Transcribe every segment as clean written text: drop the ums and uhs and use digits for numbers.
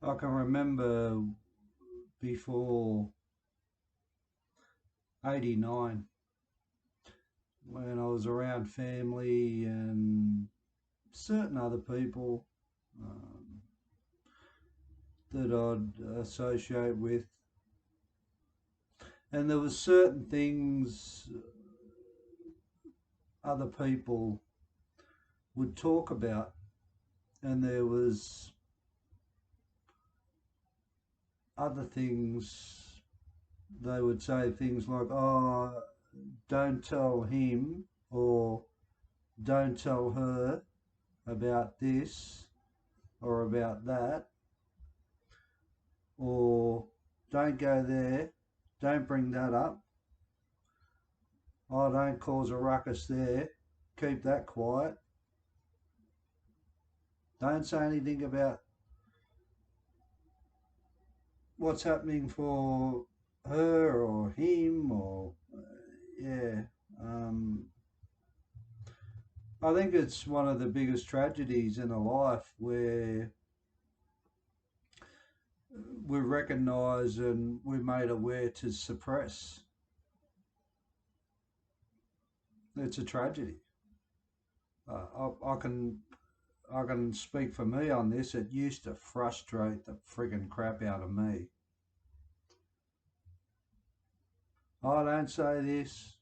I can remember before 89 when I was around family and certain other people um, that I'd associate with. And there was certain things other people would talk about, and there was other things they would say things like, "Oh, don't tell him," or "Don't tell her about this or about that," or "Don't go there, don't bring that up, oh, don't cause a ruckus there, keep that quiet, don't say anything about what's happening for her or him," or yeah. Um, I think it's one of the biggest tragedies in a life where we're recognised and we're made aware to suppress. It's a tragedy. I can speak for me on this. It used to frustrate the friggin' crap out of me. Oh, don't say this.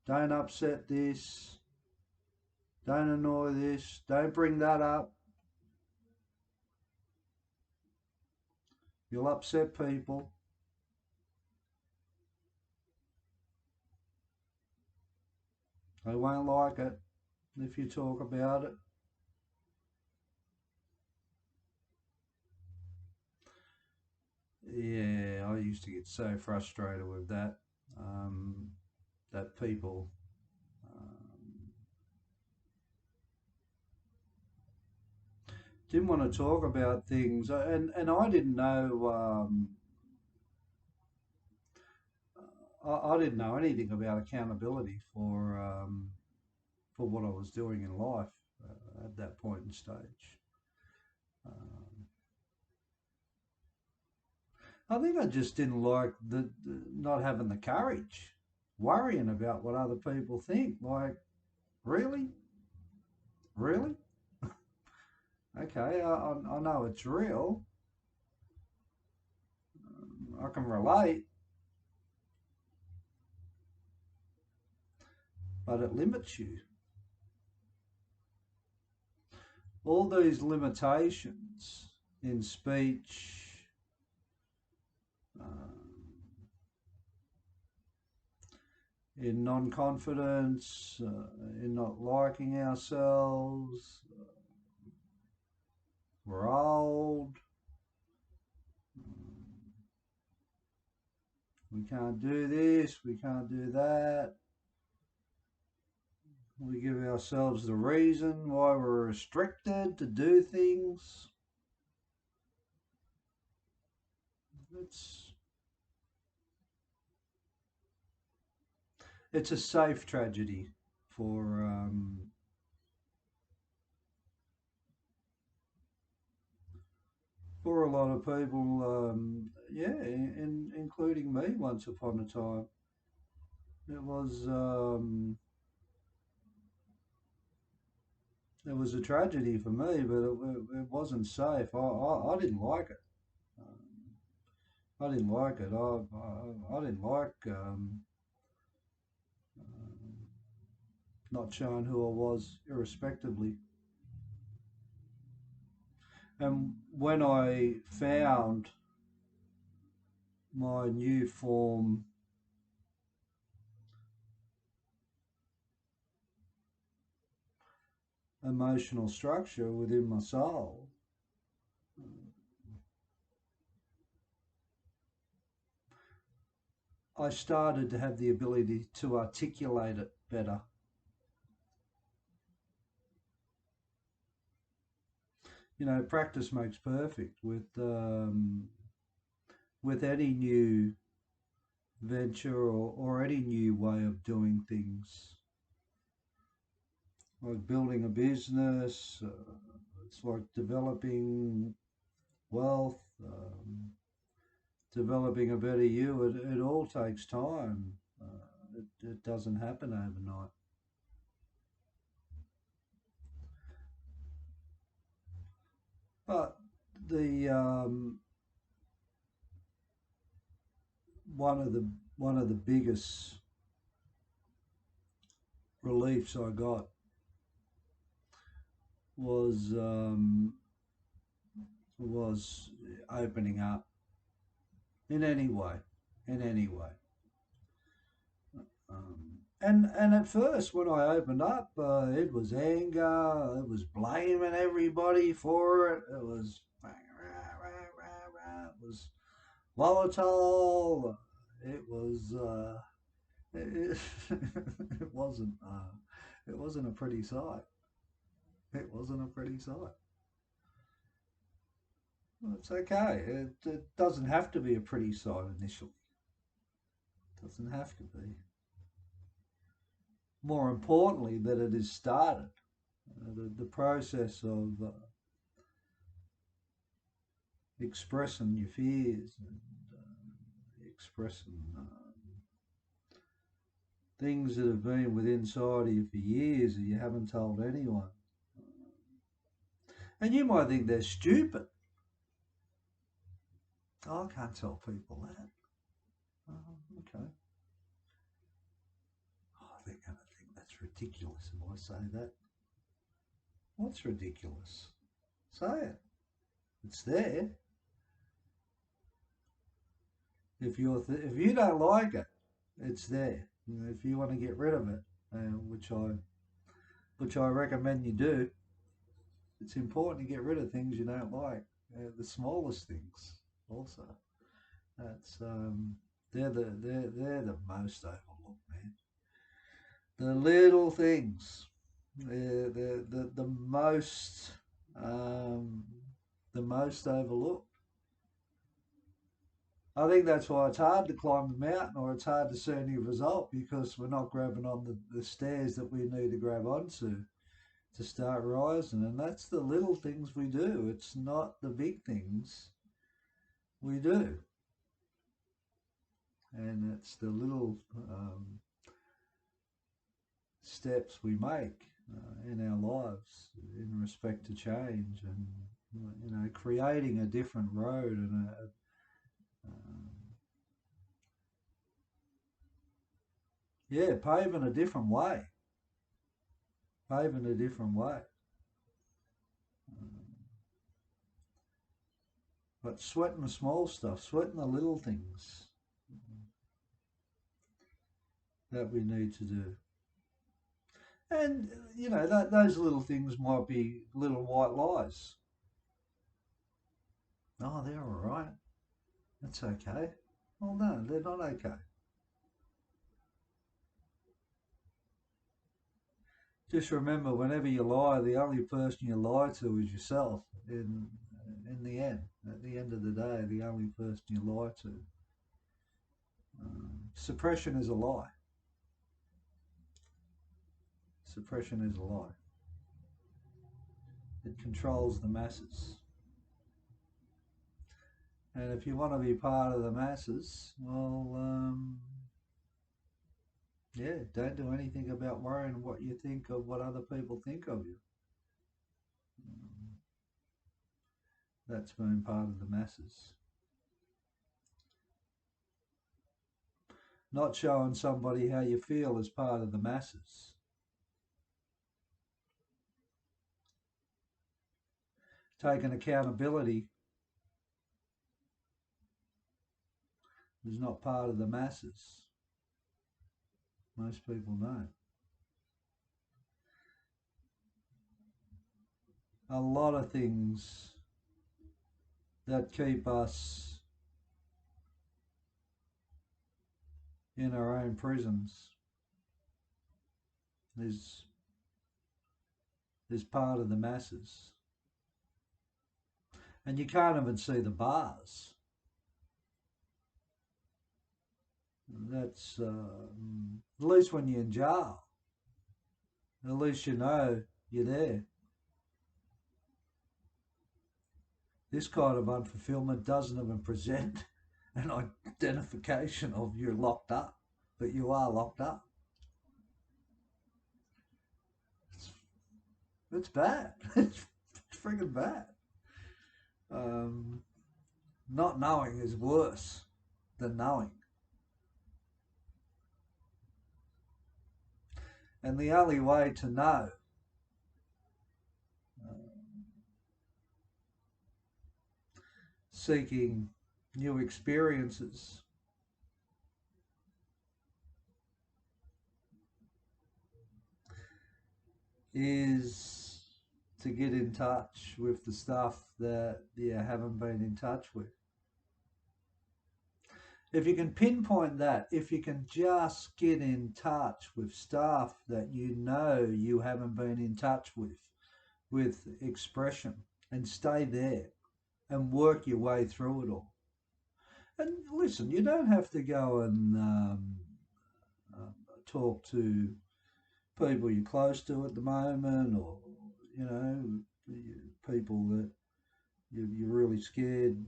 Don't upset this. Don't annoy this. Don't bring that up. You'll upset people. They won't like it if you talk about it. Yeah, I used to get so frustrated with that. Um, that people didn't want to talk about things, and I didn't know. I didn't know anything about accountability for what I was doing in life at that point in stage. Um, I think I just didn't like the not having the courage, worrying about what other people think. Like, really, really? Okay, I know it's real. I can relate, but it limits you. All these limitations in speech, um, in non confidence, in not liking ourselves. We're old. We can't do this. We can't do that. We give ourselves the reason why we're restricted to do things. It's it's a safe tragedy for a lot of people. Yeah, including me once upon a time. It was a tragedy for me, but it wasn't safe. I didn't like it. Um, I didn't like it. I didn't like um, not showing who I was, irrespectively. And when I found my new form, emotional structure within my soul, I started to have the ability to articulate it better. Practice makes perfect with any new venture or any new way of doing things, like building a business. It's like developing wealth, developing a better you. It all takes time. It doesn't happen overnight. But the one of the biggest reliefs I got was was opening up in any way, in any way. And at first, when I opened up, it was anger. It was blaming everybody for it. It was it was volatile. It was it, it wasn't it wasn't a pretty sight. It wasn't a pretty sight. Well, it's okay. It doesn't have to be a pretty sight initially. It doesn't have to be. More importantly, that it is started. The process of expressing your fears and expressing things that have been within inside of you for years that you haven't told anyone. And you might think they're stupid. Oh, I can't tell people that. Oh, okay. Oh, they're going to think that's ridiculous if I say that. What's ridiculous? Say it. It's there. If you don't like it, it's there. If you want to get rid of it, which I recommend you do, it's important to get rid of things you don't like. The smallest things also. That's they're the most overlooked, man. The little things, the most um, the most overlooked. I think that's why it's hard to climb the mountain or it's hard to see any result because we're not grabbing on the stairs that we need to grab onto to start rising. And that's the little things we do. It's not the big things we do. And it's the little steps we make in our lives in respect to change and, creating a different road and paving a different way, paving a different way. But sweating the small stuff, sweating the little things that we need to do. And, those little things might be little white lies. Oh, they're all right. That's okay. Well, no, they're not okay. Just remember, whenever you lie, the only person you lie to is yourself. In the end, at the end of the day, the only person you lie to. Suppression is a lie. Suppression is a lie. It controls the masses. And if you want to be part of the masses, well, don't do anything about worrying what you think of what other people think of you. That's being part of the masses. Not showing somebody how you feel as part of the masses. Taking accountability is not part of the masses. Most people don't. A lot of things that keep us in our own prisons is part of the masses. And you can't even see the bars. That's at least when you're in jail. At least you know you're there. This kind of unfulfillment doesn't even present an identification of you're locked up, but you are locked up. It's, it's bad. It's friggin' bad. Um, Not knowing is worse than knowing. And the only way to know seeking new experiences is to get in touch with the stuff that you haven't been in touch with. If you can pinpoint that, if you can just get in touch with stuff that you haven't been in touch with expression, and stay there and work your way through it all. And listen, you don't have to go and talk to people you're close to at the moment, or you know, people that you're really scared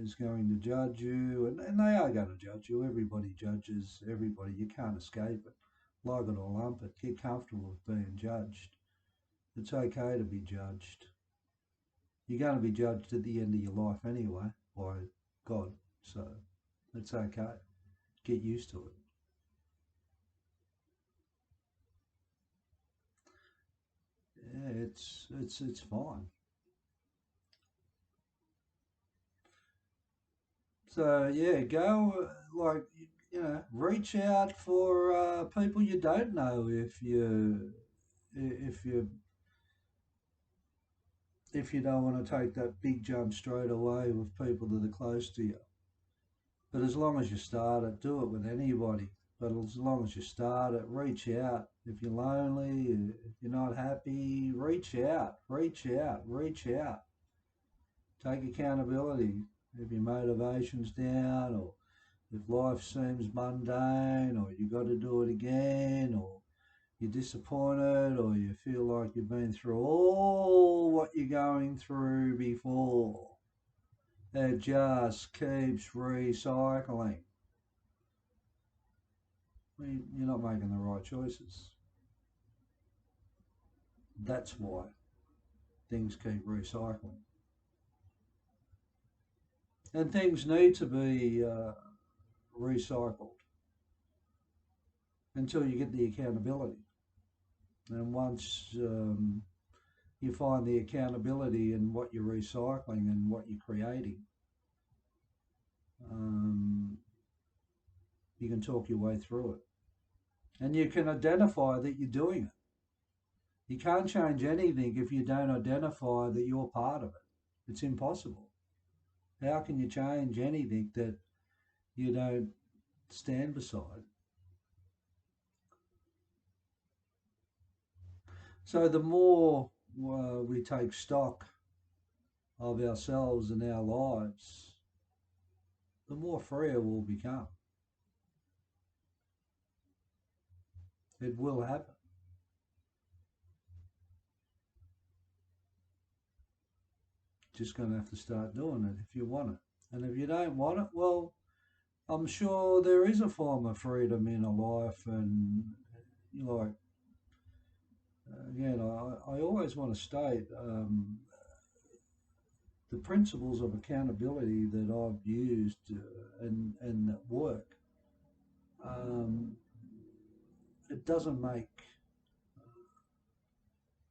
is going to judge you, and they are going to judge you. Everybody judges everybody. You can't escape it. Like it or lump it. Get comfortable with being judged. It's okay to be judged. You're going to be judged at the end of your life anyway by God, so it's okay. Get used to it. Yeah, it's fine. So yeah, go reach out for people you don't know if you if you don't want to take that big jump straight away with people that are close to you. But as long as you start it, do it with anybody. But as long as you start it, reach out. If you're lonely, if you're not happy, reach out, reach out, reach out. Take accountability. If your motivation's down, or if life seems mundane, or you got to do it again, or you're disappointed, or you feel like you've been through all what you're going through before, it just keeps recycling. You're not making the right choices. That's why things keep recycling. And things need to be recycled until you get the accountability. And once you find the accountability in what you're recycling and what you're creating, um, you can talk your way through it. And you can identify that you're doing it. You can't change anything if you don't identify that you're part of it. It's impossible. How can you change anything that you don't stand beside? So the more we take stock of ourselves and our lives, the more freer we'll become. It will happen. Just going to have to start doing it if you want it. And if you don't want it, well, I'm sure there is a form of freedom in a life. And you know, like again, I always want to state the principles of accountability that I've used and that work. Um, it doesn't make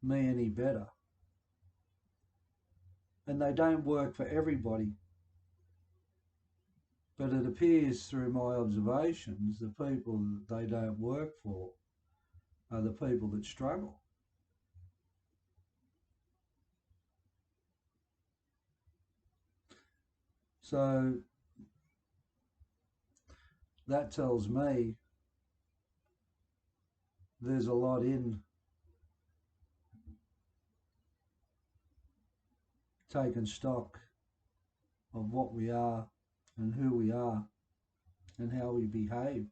me any better, and they don't work for everybody. But it appears through my observations, the people that they don't work for are the people that struggle. So that tells me there's a lot in taking stock of what we are and who we are and how we behave.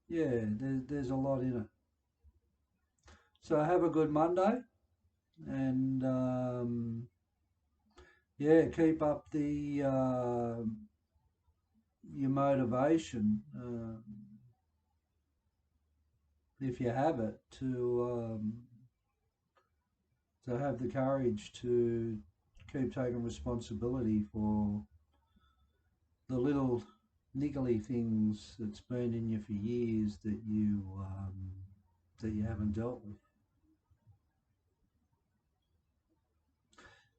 Yeah, there's a lot in it. So have a good Monday, and yeah, keep up the your motivation, if you have it, to have the courage to keep taking responsibility for the little niggly things that's been in you for years that you haven't dealt with.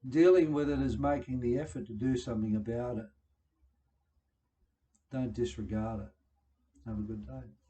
Dealing with it is making the effort to do something about it. Don't disregard it. Have a good day.